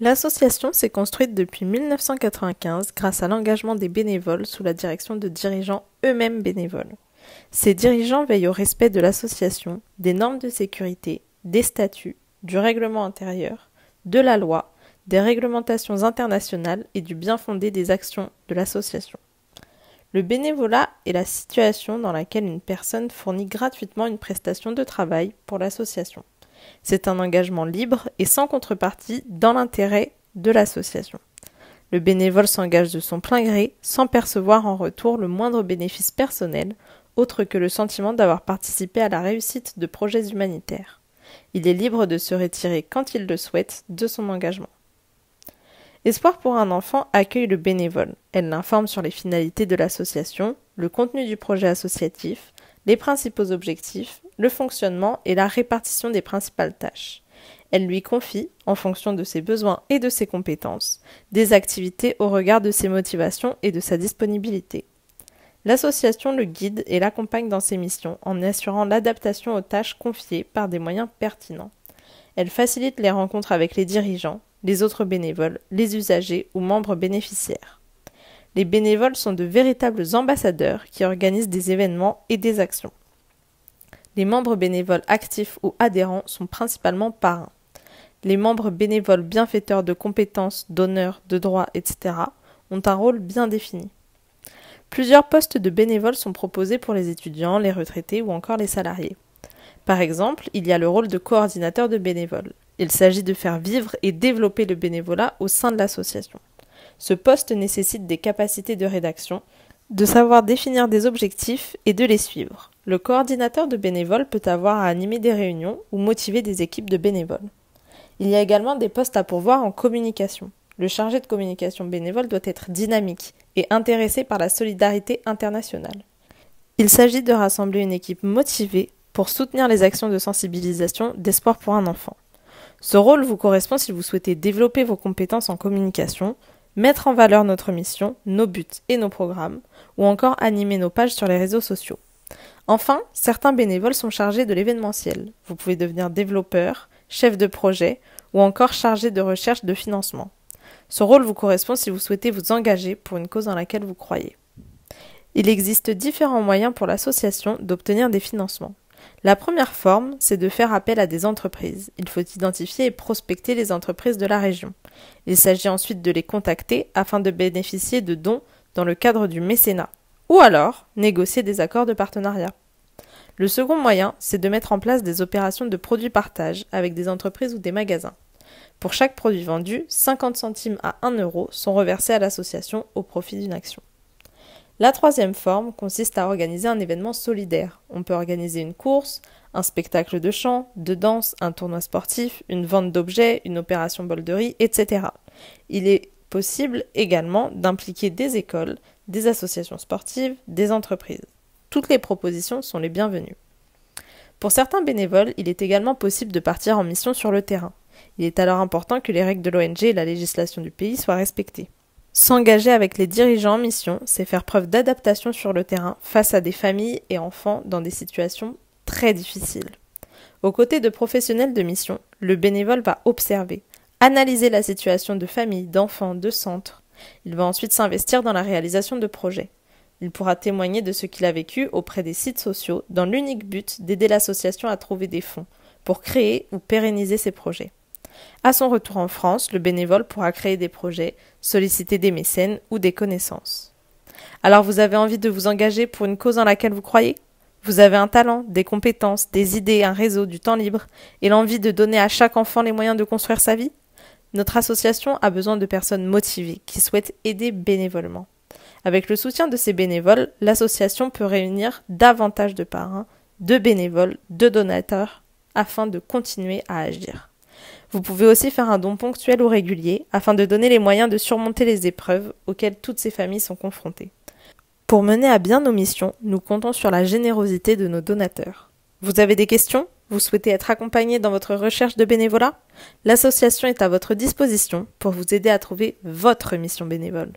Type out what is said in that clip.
L'association s'est construite depuis 1995 grâce à l'engagement des bénévoles sous la direction de dirigeants eux-mêmes bénévoles. Ces dirigeants veillent au respect de l'association, des normes de sécurité, des statuts, du règlement intérieur, de la loi, des réglementations internationales et du bien-fondé des actions de l'association. Le bénévolat est la situation dans laquelle une personne fournit gratuitement une prestation de travail pour l'association. C'est un engagement libre et sans contrepartie dans l'intérêt de l'association. Le bénévole s'engage de son plein gré sans percevoir en retour le moindre bénéfice personnel, autre que le sentiment d'avoir participé à la réussite de projets humanitaires. Il est libre de se retirer quand il le souhaite de son engagement. Espoir pour un enfant accueille le bénévole. Elle l'informe sur les finalités de l'association, le contenu du projet associatif, les principaux objectifs, le fonctionnement et la répartition des principales tâches. Elle lui confie, en fonction de ses besoins et de ses compétences, des activités au regard de ses motivations et de sa disponibilité. L'association le guide et l'accompagne dans ses missions en assurant l'adaptation aux tâches confiées par des moyens pertinents. Elle facilite les rencontres avec les dirigeants, les autres bénévoles, les usagers ou membres bénéficiaires. Les bénévoles sont de véritables ambassadeurs qui organisent des événements et des actions. Les membres bénévoles actifs ou adhérents sont principalement parrains. Les membres bénévoles bienfaiteurs de compétences, d'honneur, de droits, etc. ont un rôle bien défini. Plusieurs postes de bénévoles sont proposés pour les étudiants, les retraités ou encore les salariés. Par exemple, il y a le rôle de coordinateur de bénévoles. Il s'agit de faire vivre et développer le bénévolat au sein de l'association. Ce poste nécessite des capacités de rédaction, de savoir définir des objectifs et de les suivre. Le coordinateur de bénévoles peut avoir à animer des réunions ou motiver des équipes de bénévoles. Il y a également des postes à pourvoir en communication. Le chargé de communication bénévole doit être dynamique et intéressé par la solidarité internationale. Il s'agit de rassembler une équipe motivée pour soutenir les actions de sensibilisation d'espoir pour un enfant. Ce rôle vous correspond si vous souhaitez développer vos compétences en communication, mettre en valeur notre mission, nos buts et nos programmes, ou encore animer nos pages sur les réseaux sociaux. Enfin, certains bénévoles sont chargés de l'événementiel. Vous pouvez devenir développeur, chef de projet, ou encore chargé de recherche de financement. Ce rôle vous correspond si vous souhaitez vous engager pour une cause dans laquelle vous croyez. Il existe différents moyens pour l'association d'obtenir des financements. La première forme, c'est de faire appel à des entreprises. Il faut identifier et prospecter les entreprises de la région. Il s'agit ensuite de les contacter afin de bénéficier de dons dans le cadre du mécénat. Ou alors, négocier des accords de partenariat. Le second moyen, c'est de mettre en place des opérations de produits partage avec des entreprises ou des magasins. Pour chaque produit vendu, 50 centimes à 1 euro sont reversés à l'association au profit d'une action. La troisième forme consiste à organiser un événement solidaire. On peut organiser une course, un spectacle de chant, de danse, un tournoi sportif, une vente d'objets, une opération bol de riz, etc. Il est possible également d'impliquer des écoles, des associations sportives, des entreprises. Toutes les propositions sont les bienvenues. Pour certains bénévoles, il est également possible de partir en mission sur le terrain. Il est alors important que les règles de l'ONG et la législation du pays soient respectées. S'engager avec les dirigeants en mission, c'est faire preuve d'adaptation sur le terrain face à des familles et enfants dans des situations très difficiles. Aux côtés de professionnels de mission, le bénévole va observer, analyser la situation de familles, d'enfants, de centres. Il va ensuite s'investir dans la réalisation de projets. Il pourra témoigner de ce qu'il a vécu auprès des sites sociaux dans l'unique but d'aider l'association à trouver des fonds pour créer ou pérenniser ses projets. À son retour en France, le bénévole pourra créer des projets, solliciter des mécènes ou des connaissances. Alors vous avez envie de vous engager pour une cause dans laquelle vous croyez ? Vous avez un talent, des compétences, des idées, un réseau, du temps libre et l'envie de donner à chaque enfant les moyens de construire sa vie ? Notre association a besoin de personnes motivées qui souhaitent aider bénévolement. Avec le soutien de ces bénévoles, l'association peut réunir davantage de parrains, de bénévoles, de donateurs afin de continuer à agir. Vous pouvez aussi faire un don ponctuel ou régulier afin de donner les moyens de surmonter les épreuves auxquelles toutes ces familles sont confrontées. Pour mener à bien nos missions, nous comptons sur la générosité de nos donateurs. Vous avez des questions ? Vous souhaitez être accompagné dans votre recherche de bénévolat ? L'association est à votre disposition pour vous aider à trouver votre mission bénévole.